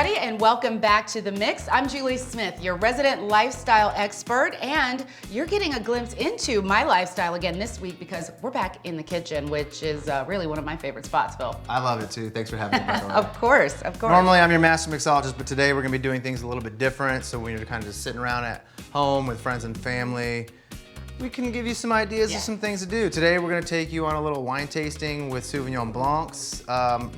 everybody, and welcome back to The Mix. I'm Julie Smith, your resident lifestyle expert, and you're getting a glimpse into my lifestyle again this week because we're back in the kitchen, which is really one of my favorite spots, Phil. I love it too. Thanks for having me, by the way. Of course, of course. Normally I'm your master mixologist, but today we're gonna be doing things a little bit different. So when you're kind of just sitting around at home with friends and family, we can give you some ideas of some things to do. Today we're gonna take you on a little wine tasting with Sauvignon Blancs,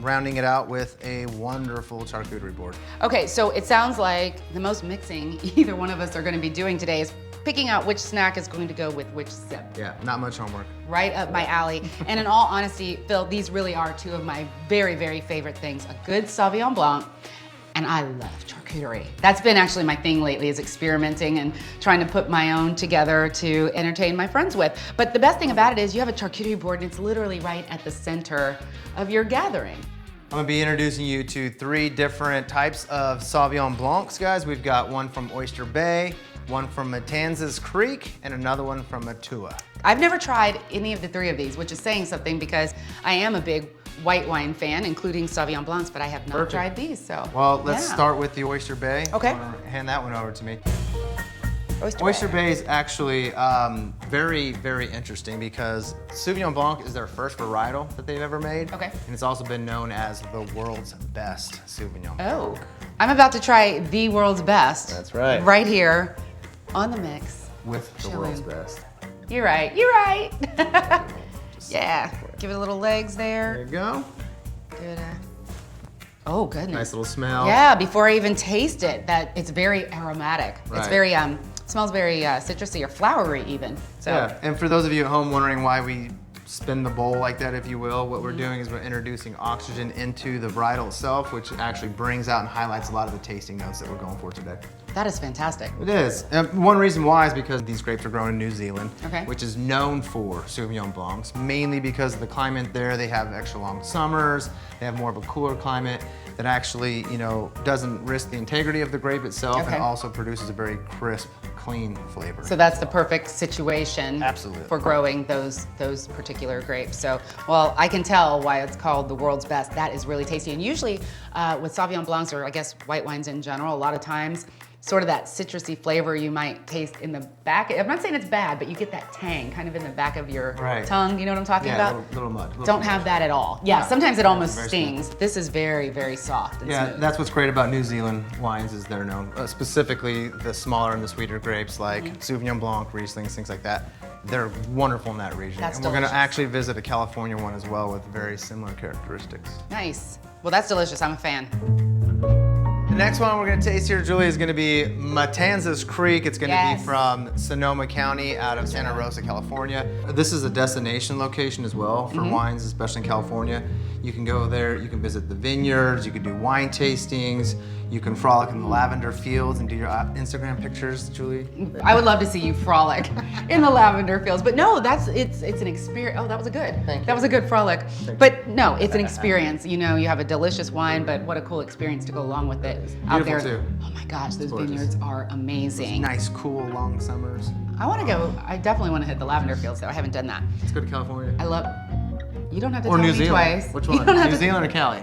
rounding it out with a wonderful charcuterie board. Okay, so it sounds like the most mixing either one of us are gonna be doing today is picking out which snack is going to go with which sip. Yeah, not much homework. Right up my alley. And in all honesty, Phil, these really are two of my very, very favorite things. A good Sauvignon Blanc, and I love charcuterie. That's been actually my thing lately, is experimenting and trying to put my own together to entertain my friends with. But the best thing about it is you have a charcuterie board and it's literally right at the center of your gathering. I'm gonna be introducing you to 3 different types of Sauvignon Blancs, guys. We've got one from Oyster Bay, one from Matanzas Creek, and another one from Matua. I've never tried any of the 3 of these, which is saying something because I am a big white wine fan, including Sauvignon Blancs, but I have not tried these, so. Well, let's start with the Oyster Bay. Okay. Hand that one over to me. Oyster Bay is actually very, very interesting because Sauvignon Blanc is their first varietal that they've ever made. Okay. And it's also been known as the world's best Sauvignon Blanc. Oh, I'm about to try the world's best. That's right. Right here on The Mix. With the world's best. You're right, you're right. Yeah, give it a little legs there. There you go. Good. Oh, goodness. Nice little smell. Yeah, before I even taste it, it's very aromatic. Right. It's very, smells very citrusy or flowery even. So. Yeah, and for those of you at home wondering why we spin the bowl like that, if you will, what we're doing is we're introducing oxygen into the varietal itself, which actually brings out and highlights a lot of the tasting notes that we're going for today. That is fantastic. It is. One reason why is because these grapes are grown in New Zealand, okay, which is known for Sauvignon Blancs, mainly because of the climate there. They have extra long summers, they have more of a cooler climate that actually, you know, doesn't risk the integrity of the grape itself and also produces a very crisp, clean flavor. So that's the perfect situation for growing those particular grapes. So, well, I can tell why it's called the world's best. That is really tasty. And usually with Sauvignon Blancs, or I guess white wines in general, a lot of times, sort of that citrusy flavor you might taste in the back. I'm not saying it's bad, but you get that tang kind of in the back of your tongue. You know what I'm talking about? Little mud. Don't have that at all. Yeah, sometimes it almost stings. Smooth. This is very, very soft and smooth. That's what's great about New Zealand wines is they're known, specifically the smaller and the sweeter grapes like Sauvignon Blanc, Rieslings, things like that. They're wonderful in that region. That's and we're gonna actually visit a California one as well with very similar characteristics. Nice. Well, that's delicious. I'm a fan. The next one we're gonna taste here, Julie, is gonna be Matanzas Creek. It's gonna be from Sonoma County out of Santa Rosa, California. This is a destination location as well for wines, especially in California. You can go there, you can visit the vineyards, you can do wine tastings, you can frolic in the lavender fields and do your Instagram pictures, Julie. I would love to see you frolic in the lavender fields, but no, it's an experience. Oh, that was a good. That was a good frolic. But no, it's an experience. You know, you have a delicious wine, but what a cool experience to go along with it out there. Too. Oh my gosh, those vineyards are amazing. Those nice, cool, long summers. I definitely want to hit the lavender fields though. I haven't done that. Let's go to California. You don't have to or tell New me Zealand. twice. Which one? New Zealand or Cali?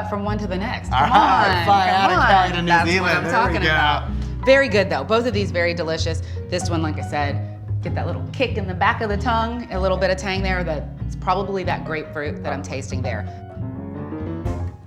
From one to the next. All right, fly out of Cali to New Zealand. That's what I'm talking about. Very good though. Both of these very delicious. This one, like I said, get that little kick in the back of the tongue, a little bit of tang there. That's probably that grapefruit that I'm tasting there.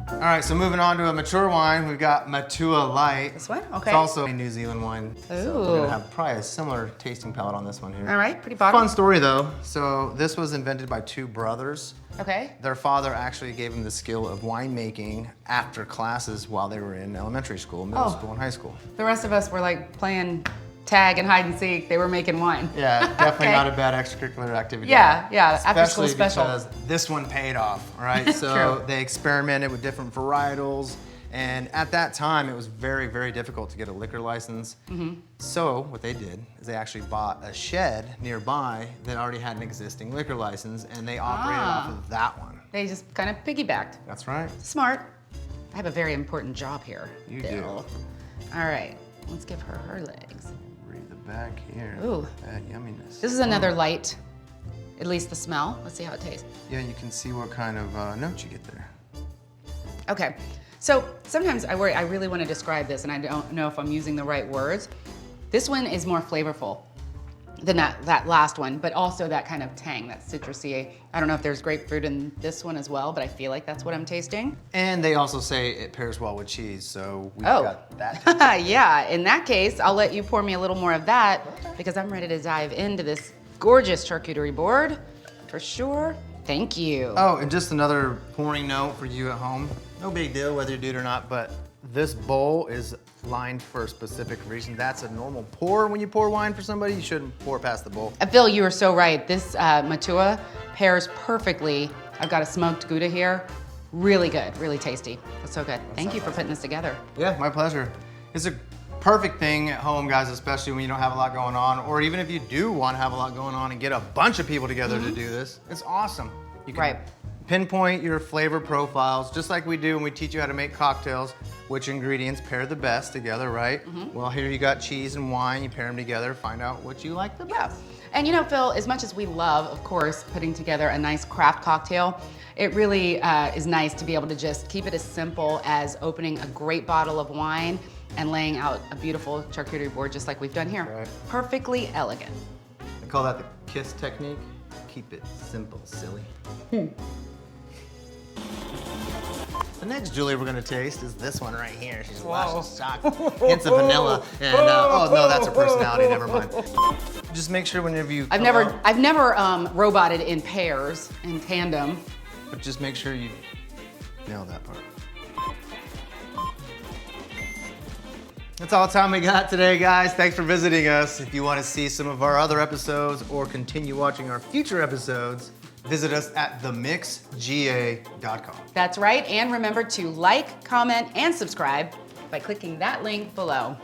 All right, so moving on to a mature wine, we've got Matua Light. This one? Okay. It's also a New Zealand wine. Ooh. So we're gonna have probably a similar tasting palette on this one here. All right, pretty bottom. Fun story though. So this was invented by 2 brothers. Okay. Their father actually gave them the skill of winemaking after classes while they were in elementary school, middle school, and high school. The rest of us were like playing tag and hide and seek. They were making wine. Yeah, definitely not a bad extracurricular activity. Yeah, after school Especially special. because this one paid off, right? So they experimented with different varietals, and at that time it was very, very difficult to get a liquor license. So what they did is they actually bought a shed nearby that already had an existing liquor license, and they operated off of that one. They just kind of piggybacked. That's right. Smart. I have a very important job here. You Bill. do. All right, let's give her legs. Read the back here. Ooh. That yumminess. This is another light, at least the smell. Let's see how it tastes. Yeah, you can see what kind of notes you get there. Okay, So sometimes I worry, I really want to describe this and I don't know if I'm using the right words. This one is more flavorful than that last one, but also that kind of tang, that citrusy. I don't know if there's grapefruit in this one as well, but I feel like that's what I'm tasting. And they also say it pairs well with cheese, so we've got that. Yeah, in that case, I'll let you pour me a little more of that because I'm ready to dive into this gorgeous charcuterie board for sure. Thank you. Oh, and just another pouring note for you at home. No big deal whether you do it or not, but this bowl is lined for a specific reason. That's a normal pour when you pour wine for somebody. You shouldn't pour past the bowl. Phil, you are so right. This Matua pairs perfectly. I've got a smoked Gouda here. Really good, really tasty. That's so good. Thank you for putting this together. Yeah, my pleasure. It's a perfect thing at home, guys, especially when you don't have a lot going on, or even if you do want to have a lot going on and get a bunch of people together to do this. It's awesome. You can pinpoint your flavor profiles, just like we do when we teach you how to make cocktails, which ingredients pair the best together, right? Well, here you got cheese and wine, you pair them together, find out what you like the best. And you know, Phil, as much as we love, of course, putting together a nice craft cocktail, it really is nice to be able to just keep it as simple as opening a great bottle of wine and laying out a beautiful charcuterie board just like we've done here. Right. Perfectly elegant. I call that the KISS technique. Keep it simple, silly. The next Julie we're gonna taste is this one right here. She's shocked. Hints of vanilla. And oh no, that's her personality. Never mind. Just make sure whenever you. I've never roboted in pairs, in tandem. But just make sure you nail that part. That's all the time we got today, guys. Thanks for visiting us. If you want to see some of our other episodes or continue watching our future episodes, visit us at themixga.com. That's right, and remember to like, comment, and subscribe by clicking that link below.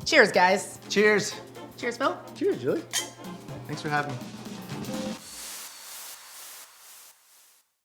Cheers, guys. Cheers. Cheers, Phil. Cheers, Julie. Thanks for having me.